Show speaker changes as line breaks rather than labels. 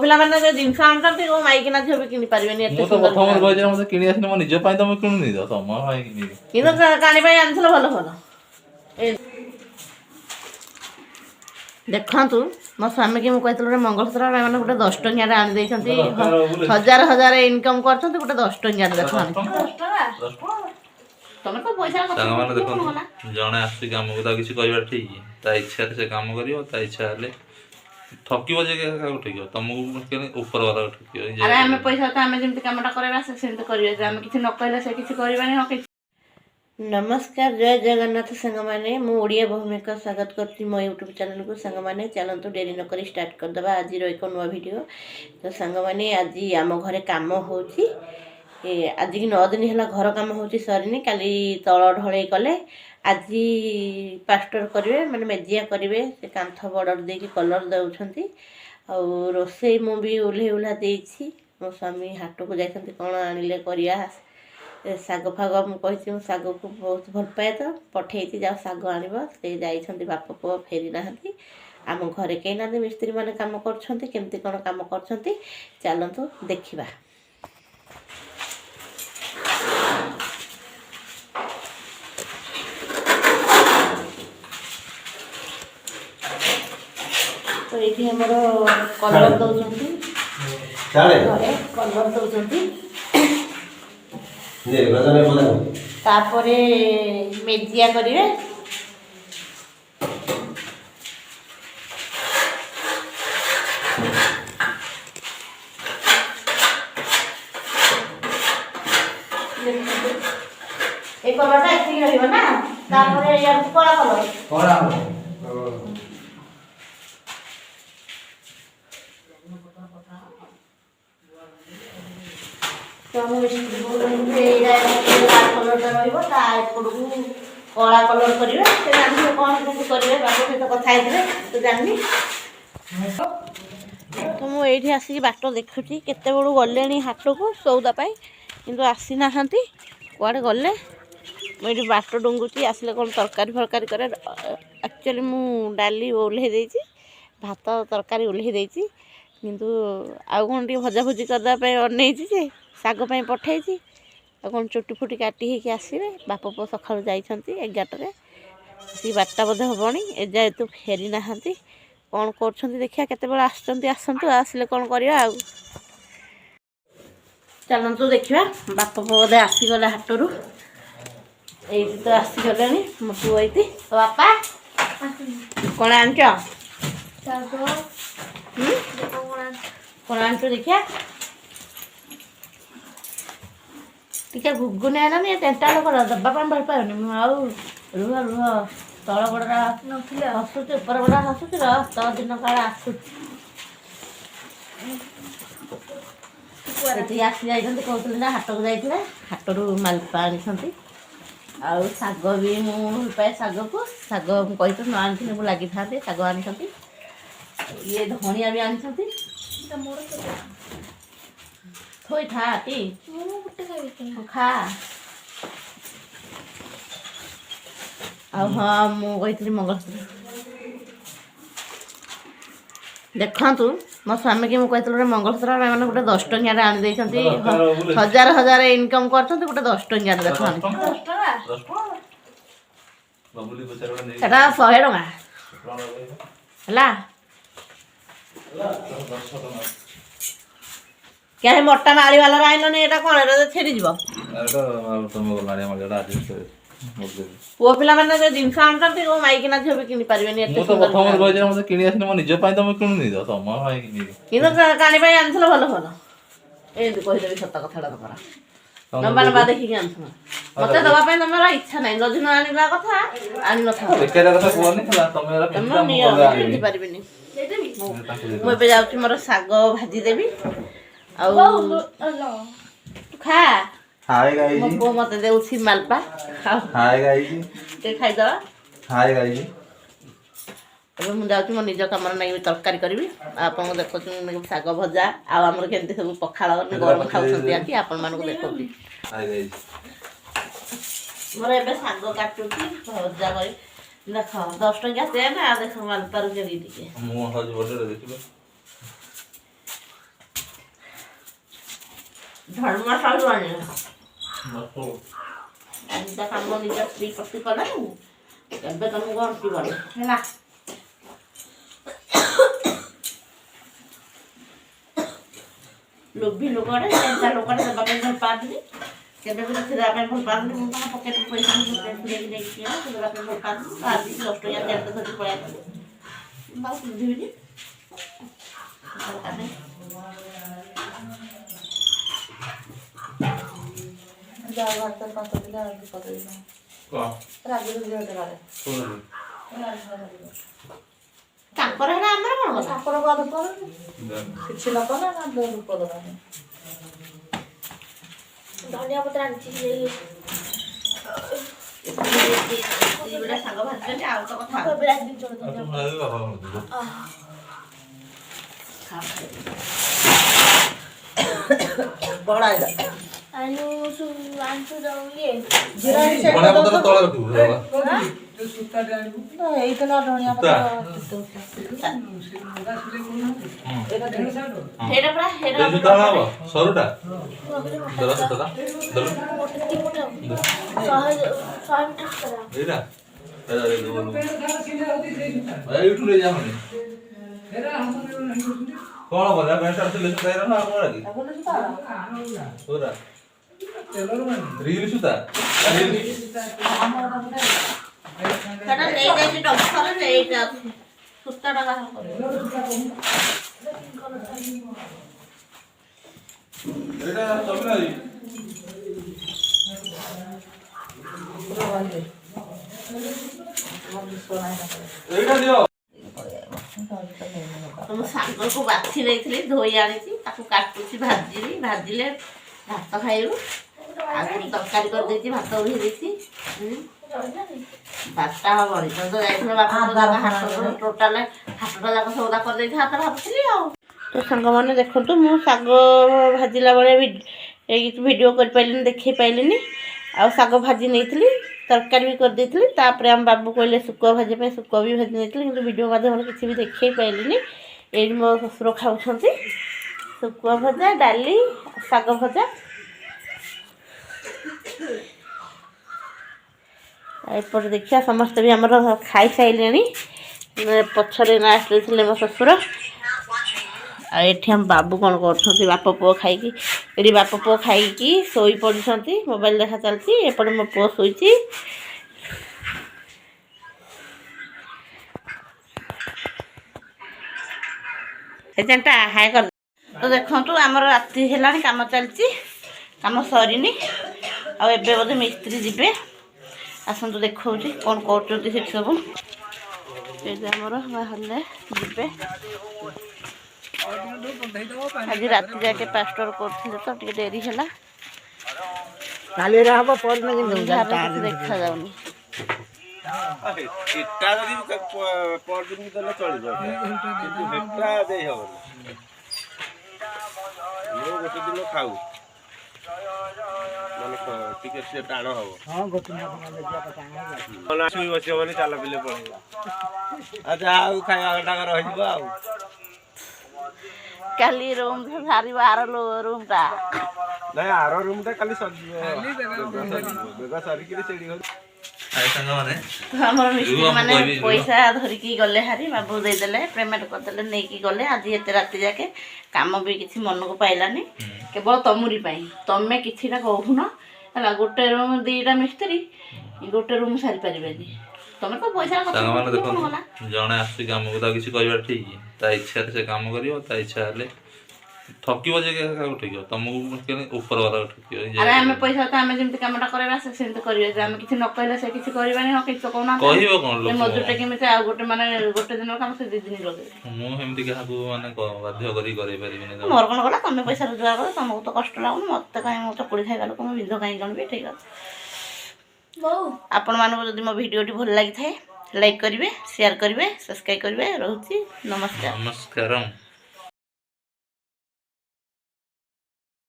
ପିଲାମାନେ ଯେ ଜିନିଷ ଆଣୁଛନ୍ତି କୋଉ ମାଇକିନା ଝିଅ ବି କିଣି ପାରିବେନି ଏତେ
ମୁଁ ତ ପ୍ରଥମରୁ କହିଛି ମତେ କିଣି ଆସିନି ମୋ ନିଜ ପାଇଁ ତମେ କିଣୁନି ତ ତମ ପାଇଁ କିଣିବି
କିନ୍ତୁ କାଣି ପାଇଁ ଆଣିଥିଲ ଭଲ ଭଲ। ଦେଖନ୍ତୁ ମୋ ସ୍ୱାମୀକି ମୁଁ କହିଥିଲି ଗୋଟେ ମଙ୍ଗଳସୂତ୍ର ମାନେ ଗୋଟେ 10 ଟଙ୍କିଆରେ ଆଣି ଦେଇଛନ୍ତି। ହଜାର ହଜାର ଇନକମ୍ କରୁଛନ୍ତି ଗୋଟେ 10 ଟଙ୍କିଆରେ ଦେଖ ତମେ ତ ପଇସା
ସାଙ୍ଗମାନେ ଦେଖନ୍ତୁ ଜଣେ ଆସୁଛି କାମକୁ ତାକୁ କିଛି କହିବା ଠିକ୍ ତା ଇଚ୍ଛାରେ ସେ କାମ କରିବ ତା ଇଚ୍ଛା ହେଲେ ଠକିବ ଯେ କାହାକୁ ଠକିବ ତମକୁ ଉପର ବାଲା ଠକିବ।
ଆରେ ଆମେ ପଇସା ତ ଆମେ ଯେମିତି କାମଟା କରିବା ସେ ସେମିତି କରିବେ ଯେ ଆମେ କିଛି ନ କହିଲେ ସେ କିଛି କରିବାନି। ହଁ କିଛି ନମସ୍କାର ଜୟ ଜଗନ୍ନାଥ ସାଙ୍ଗମାନେ ମୁଁ ଓଡ଼ିଆ ଭୂମିକା ସ୍ୱାଗତ କରୁଛି ମୋ ୟୁଟ୍ୟୁବ୍ ଚ୍ୟାନେଲକୁ। ସାଙ୍ଗମାନେ ଚାଲନ୍ତୁ ଡେରି ନ କରି ଷ୍ଟାର୍ଟ କରିଦେବା ଆଜିର ଏକ ନୂଆ ଭିଡ଼ିଓ। ତ ସାଙ୍ଗମାନେ ଆଜି ଆମ ଘରେ କାମ ହେଉଛି। ଆଜିକି 9 ଦିନ ହେଲା ଘର କାମ ହେଉଛି ସରିନି। କାଲି ତଳ ଢଳେଇ କଲେ ଆଜି ପ୍ଲାଷ୍ଟର କରିବେ ମାନେ ମେଜିଆ କରିବେ। ସେ କାନ୍ଥ ବର୍ଡ଼ର ଦେଇକି କଲର୍ ଦେଉଛନ୍ତି। ଆଉ ରୋଷେଇ ମୁଁ ବି ଓହ୍ଲେଇ ଓହ୍ଲା ଦେଇଛି। ମୋ ସ୍ୱାମୀ ହାଟକୁ ଯାଇଛନ୍ତି କ'ଣ ଆଣିଲେ କରିବା। ଶାଗ ଫାଗ ମୁଁ କହିଛି ମୁଁ ଶାଗକୁ ବହୁତ ଭଲ ପାଏ ତ ପଠେଇଛି ଯାଉ ଶାଗ ଆଣିବ। ସେ ଯାଇଛନ୍ତି ବାପ ପୁଅ ଫେରି ନାହାନ୍ତି। ଆମ ଘରେ କେହି ନାହାନ୍ତି ମିସ୍ତ୍ରୀମାନେ କାମ କରୁଛନ୍ତି। କେମିତି କ'ଣ କାମ କରୁଛନ୍ତି ଚାଲନ୍ତୁ ଦେଖିବା। ତ ଏଇଠି ଆମର କଲର୍ ଦେଉଛନ୍ତି ଘରେ କଲର୍ ଦେଉଛନ୍ତି। ତାପରେ ମେଜିଆ କରିବେ। এই কলরটা এদিকে রহিব না তারপরে ইয়ার কড়া কলর କଲରଟା ରହିବ ତା ଏପଟକୁ କଳା କଲର କରିବେ। ସେ ଜାଣିଥିବେ କ'ଣ କେମିତି କରିବେ ବାପ ସହିତ କଥା ହେଇଥିଲେ ତ ଜାଣିନି। ତ ମୁଁ ଏଇଠି ଆସିକି ବାଟ ଦେଖୁଛି କେତେବେଳୁ ଗଲେଣି ହାଟକୁ ସଉଦା ପାଇଁ କିନ୍ତୁ ଆସିନାହାନ୍ତି କୁଆଡ଼େ ଗଲେ। ମୁଁ ଏଇଠି ବାଟ ଡୁଙ୍ଗୁଛି ଆସିଲେ କ'ଣ ତରକାରୀ ଫରକାରୀ କରେ। ଆକ୍ଚୁଆଲି ମୁଁ ଡାଲି ଓହ୍ଲେଇ ଦେଇଛି ଭାତ ତରକାରୀ ଓହ୍ଲେଇ ଦେଇଛି କିନ୍ତୁ ଆଉ କ'ଣ ଟିକେ ଭଜାଭୁଜି କରିଦେବା ପାଇଁ ଅନେଇଛି ଯେ ଶାଗ ପାଇଁ ପଠେଇଛି। ଆଉ କ'ଣ ଚୁଟି ଫୁଟି କାଟି ହେଇକି ଆସିବେ। ବାପ ପୁଅ ସକାଳୁ ଯାଇଛନ୍ତି 11ଟାରେ ଆସିକି 12ଟା ବୋଧେ ହେବଣି ଏଯାଏ ତୁ ଫେରି ନାହାନ୍ତି। କ'ଣ କରୁଛନ୍ତି ଦେଖିବା କେତେବେଳେ ଆସୁଛନ୍ତି ଆସନ୍ତୁ ଆସିଲେ କ'ଣ କରିବା ଆଉ ଚାଲନ୍ତୁ ଦେଖିବା। ବାପ ପୁଅ ବୋଧେ ଆସିଗଲେ ହାଟରୁ ଏଇଠି ତ ଆସିଗଲେଣି। ମୋ ପୁଅ ଏଇଠି ତ ବାପା କ'ଣ ଆଣିଛ କ'ଣ ଆଣିଛ ଦେଖିବା ଟିକେ ଘୁଗୁନି ଆଣନି ଟେଣ୍ଟାଳ କର ଦେବା ପାଇଁ ଭଲ ପାଉନି ମୁଁ ଆଉ ରୁହ ରୁହ ତଳ ଗୋଡ଼ଟା ନଥିଲେ ହସୁଛି ଉପର ଗୋଡ଼ା ହସୁଛି ର ତ ଦିନ କାଳ ଆସୁଛି। ଏଠିକି ଆସି ଯାଇଛନ୍ତି କହୁଥିଲି ନା ହାଟକୁ ଯାଇଥିଲେ ହାଟରୁ ମାଲପା ଆଣିଛନ୍ତି। ଆଉ ଶାଗ ବି ମୁଁ ଭଲ ପାଏ ଶାଗକୁ ଶାଗ ମୁଁ କହିଥିଲି ନ ଆଣିଥିଲି ମୁଁ ଲାଗିଥାନ୍ତି ଶାଗ ଆଣିଛନ୍ତି। ଇଏ ଧଣିଆ ବି ଆଣିଛନ୍ତି। ଥୋଇଥା ଟି ଖା ଆଉ ହଁ ମୁଁ କହିଥିଲି ମଙ୍ଗଳସୂତ୍ର ଦେଖନ୍ତୁ ମୋ ସ୍ୱାମୀକି ମୁଁ କହିଥିଲି ଗୋଟେ ମଙ୍ଗଳସୂତ୍ର ମାନେ ଗୋଟେ 10 ଟଙ୍କିଆରେ ଆଣି ଦେଇଛନ୍ତି। ହଜାର ହଜାର ଇନକମ୍ କରୁଛନ୍ତି ଗୋଟେ 10 ଟଙ୍କିଆରେ ଦେଖ ସେଟା 100 ଟଙ୍କା ହେଲା। क्या मोटा माड़ी वाला आइलनी एटा कोन एटा छेड़ीଯିବ
ଏଟା ତମ ଗଲାଣି ମାଗଟା ଆଡଜଷ୍ଟ
ପୁଅ ପିଲାମାନେ ଯେ ଜିନିଷ ଆଣୁଛନ୍ତି କୋଉ ମାଇକିନା ଝିଅ ବି କିଣି ପାରିବେନି ଏତେ।
ମୁଁ ତ ପ୍ରଥମରୁ କହିଛି ମତେ କିଣି ଆସିନି ମୋ ନିଜ ପାଇଁ ତମେ କିଣୁନି ତ ତମ ପାଇଁ କିଣିବି
କିନ୍ତୁ କାଣି ପାଇଁ ଆଣିଥିଲ ଭଲ ଭଲ। ଏମିତି କହିଦେବି ସତ କଥାଟା ତମର ଲମ୍ବା ଲମ୍ବା ଦେଖିକି ଆଣିଥିଲ ମତେ ଦବା ପାଇଁ ତମର ଇଚ୍ଛା ନାହିଁ। ଯଦି ନ ଆଣିବା କଥା ଆଣି ନଥାଅ
ଏକେଟା କଥା କୁହନି ତମେ
ପାରିବିନି। ମୁଁ ଏବେ ଯାଉଛି ମୋର ଶାଗ ଭାଜି ଦେବି ଆଉ ଖା
हाय गाइस
ମୋ ପୁଅ ମତେ ଦେଉଛି ମାଲପା
हाय गाइस
ଟିକେ ଖାଇଦବା।
हाय गाइस
ଏବେ ମୁଁ ଯାଉଛି ମୋ ନିଜ କାମରେ ନେଇକି ତରକାରୀ କରିବି। ଆପଣଙ୍କୁ ଦେଖୁଛି ମୁଁ ଶାଗ ଭଜା ଆଉ ଆମର କେମିତି ସବୁ ପଖାଳ ଗରମ ଖାଉଛନ୍ତି ଆଜି ଆପଣମାନଙ୍କୁ ଦେଖାଉଛି।
हाय गाइस
ମୋର ଏବେ ଶାଗ କାଟୁଛି ଭଜା କରି ଦେଖ 10 ଟଙ୍କିଆ ତେଲ ଆଉ ଦେଖ ମାଲପାରୁ କେମିତି ଟିକେ
ମୁଁ ହଉଛି ବଡରେ ଦେଖିବ
ଧର୍ମ ସରିବନି ଆଜି ତା କାମ ନିଜ ସ୍ତ୍ରୀ ପ୍ରତି କଲାଣି ଏବେ ତମକୁ ଅଣ୍ଟିବନି ହେଲା। ଲୋଭି ଲୋକଟେ ଚିନ୍ତା ଲୋକଟେ ଦେବା ପାଇଁ ଭଲ ପାଆନ୍ତିନି, କେବେ ବି କିଛି ଦେବା ପାଇଁ ଭଲ ପାଆନ୍ତିନି। ମୁଁ ତାଙ୍କ ପକେଟ ପଇସା ନେଇକି ନେଇକି ଦେବା ପାଇଁ ଭଲ ପାଆନ୍ତିନି। ଆଜି 10 ଟଙ୍କା 1.5 ଧରିକି ପଳେଇ ଆସନ୍ତି, ମୁଁ ତାକୁ ବୁଝିବିନି ଦରକାର ନାହିଁ। ତାଙ୍କର ହେଲା ଆମର କଣ କଥା?
ତାଙ୍କର କିଛି ନ କଲେ ନା ରୂପ ଦେବାନି। ଧନିଆ ପତ୍ର ଆଣିଛି
ଏଇଗୁଡ଼ା ଶାଗ ଭାଜିଛନ୍ତି ଆଉ ତ କଥା
ବड़ा
ଆଳୁ ଆଣିଛୁ ଯୋଉ ଇଏ
ଧଣିଆ ପତ୍ର ତଳେ ରଖିବୁ
ହେଇଥିଲା ଧନିଆ ପତ୍ର
ସେଇଟା ପୁରା
ଏଇ ଜୁତା ହବ ସରୁଟା ଦର ସରୁଟା ଦର ଏଇଟା ଏଇଠୁ ନେଇ ଯାଉନି କଣ ବଲା ବେଟା ଥିଲେ ସୁତା ନା କଣ କି ପୁରା ରିଲ ସୁତା
ସେଟା ନେଇ ଯାଇଛି ଡକ୍ଟର ସେଇଟା ସୂତାଟା ବାହାର କରିବ।
ଏଇଟା ଚବିନାରୀ ଏଇଟା ଦିଅ।
ମୁଁ ଶାଗକୁ ବାଛି ଦେଇଥିଲି ଧୋଇ ଆଣିଛି ତାକୁ କାଟୁଛି ଭାଜିଲେ ଭାତ ଖାଇବୁ। ଆଗରୁ ତରକାରୀ କରିଦେଇଛି ଭାତ ଉଠେଇ ଦେଇଛି ବାରଟା ହବନି ତ ଯାଇଥିଲେ ବାପା ଟୋଟାଲ ହାଟଟା ଯାକ ସଉଦା କରିଦେଇଛି ହାତ ଭାବୁଥିଲି ଆଉ। ତ ସାଙ୍ଗମାନେ ଦେଖନ୍ତୁ ମୁଁ ଶାଗ ଭାଜିଲା ବେଳେ ଭିଡ଼ିଓ କରିପାରିଲିନି ଦେଖେଇ ପାରିଲିନି ଆଉ ଶାଗ ଭାଜି ନେଇଥିଲି ତରକାରୀ ବି କରିଦେଇଥିଲି। ତାପରେ ଆମ ବାବୁ କହିଲେ ଶୁଖୁଆ ଭାଜିବା ପାଇଁ ଶୁଖୁଆ ବି ଭାଜି ନେଇଥିଲି କିନ୍ତୁ ଭିଡ଼ିଓ ମାଧ୍ୟମରେ କିଛି ବି ଦେଖେଇ ପାରିଲିନି। ଏଇଠି ମୋ ଶ୍ୱଶୁର ଖାଉଛନ୍ତି ଶୁଖୁଆ ଭଜା ଡାଲି ଶାଗ ଭଜା। ଏପଟେ ଦେଖିବା ସମସ୍ତେ ବି ଆମର ଖାଇସାରିଲେଣି। ପଛରେ ଲାଷ୍ଟରେ ଥିଲେ ମୋ ଶ୍ୱଶୁର ଆଉ ଏଠି ଆମ ବାବୁ କ'ଣ କରୁଛନ୍ତି ବାପ ପୁଅ ଖାଇକି ଏଠି ବାପ ପୁଅ ଖାଇକି ଶୋଇ ପଡ଼ିଛନ୍ତି ମୋବାଇଲ ଦେଖା ଚାଲିଛି। ଏପଟେ ମୋ ପୁଅ ଶୋଇଛି। ଏଜେଣ୍ଟା ହାଇ କରି ତ ଦେଖନ୍ତୁ ଆମର ରାତି ହେଲାଣି କାମ ଚାଲିଛି କାମ ସରିନି ଆଉ ଏବେ ବୋଧେ ମିସ୍ତ୍ରୀ ଯିବେ ଆସନ୍ତୁ ଦେଖାଉଛି କ'ଣ କରୁଛନ୍ତି ସେଠି ସବୁ। ଏବେ ଆମର ବାହାରିଲେ ଯିବେ ଆଜି ରାତି ଯାକେ ପ୍ଲାଷ୍ଟର କରୁଥିଲେ ତ ଟିକେ ଡେରି ହେଲା।
କାଲି ହବ ପରଦିନ କିନ୍ତୁ
ଦେଖାଯାଉନି
ଏଟା ଯଦି ପରଦିନ ଦେଲେ ଚଳିବ କିନ୍ତୁ ହେଟା ଦେଇ ହବନି। ମୁଁ ଗୋଟେ ଦିନ ଖାଉ ମାନେ ଟିକେ ସେ ଟାଣ ହବ ଶୋଇ ବସିବନି ଚାଲ ପିଲେ ପଳେଇବା ଆଉ ଯାହା ଆଉ ଖାଇବା ଘଣ୍ଟା ରହିଯିବ ଆଉ।
କାଲି ରୁମ୍ ସାରିବ ଆର ରୁମ୍ଟା
ନାଇଁ ଆର ରୁମ୍ଟା କାଲି ସରିଯିବ ବେଗ ସରିକିରି ସେଠି
ଆମର ମିସ୍ତ୍ରୀ ମାନେ ପଇସା ଧରିକି ଗଲେ ହାରି ବାବୁ ଦେଇଦେଲେ ପେମେଣ୍ଟ କରିଦେଲେ ନେଇକି ଗଲେ। ଆଜି ଏତେ ରାତି ଯାକେ କାମ ବି କିଛି ମନକୁ ପାଇଲାନି କେବଳ ତମରି ପାଇଁ ତମେ କିଛିଟା କହୁନ ହେଲା। ଗୋଟେ ରୁମ୍ 2ଟା ମିସ୍ତ୍ରୀ ଗୋଟେ ରୁମ୍ ସାରିପାରିବେନି ତମେ ତ ପଇସା
ସାଙ୍ଗମାନେ ଦେଖନ୍ତୁ ଜଣେ ଆସୁଛି କାମକୁ ତାକୁ କିଛି କହିବା ଠିକ୍ ତା ଇଚ୍ଛାରେ ସେ କାମ କରିବ ତା ଇଚ୍ଛା ହେଲେ ଠକିବ ଯେ କାହାକୁ ଠକିବ ତମକୁ ଉପର ବାଲା ଠକିବ।
ଆରେ ଆମେ ପଇସା ତ ଆମେ ଯେମିତି କାମଟା କରିବା ସେ ସେମିତି କରିବେ ଯେ ଆମେ କିଛି ନ କହିଲେ ସେ କିଛି କରିବାନି ହଁ କିଛି କହୁନାହାନ୍ତି
କହିବ କ'ଣ
ମଜୁରଟା କେମିତି ଆଉ ଗୋଟେ ମାନେ ଗୋଟେ ଦିନର କାମ ସେ 2 ଦିନ ଲଗେଇବେ।
ମୁଁ ଏମିତି କାହାକୁ ମାନେ ବାଧ୍ୟ କରିକି କରେଇ ପାରିବିନି।
ମୋର କ'ଣ କଲା ତମେ ପଇସା ରୋଜଗାର କର ତମକୁ ତ କଷ୍ଟ ଲାଗୁନି ମୋତେ କାହିଁ ମୁଁ ଚକୁଳି ଖାଇବା ଲୋକ ମୁଁ ବିନ୍ଧ କାହିଁ ଜଣିବି। ଠିକ୍ ଅଛି ଆପଣମାନଙ୍କୁ ଯଦି ମୋ ଭିଡ଼ିଓଟି ଭଲ ଲାଗିଥାଏ ଲାଇକ୍ କରିବେ ସେୟାର କରିବେ ସବସ୍କ୍ରାଇବ୍ କରିବେ। ରହୁଛି ନମସ୍କାର।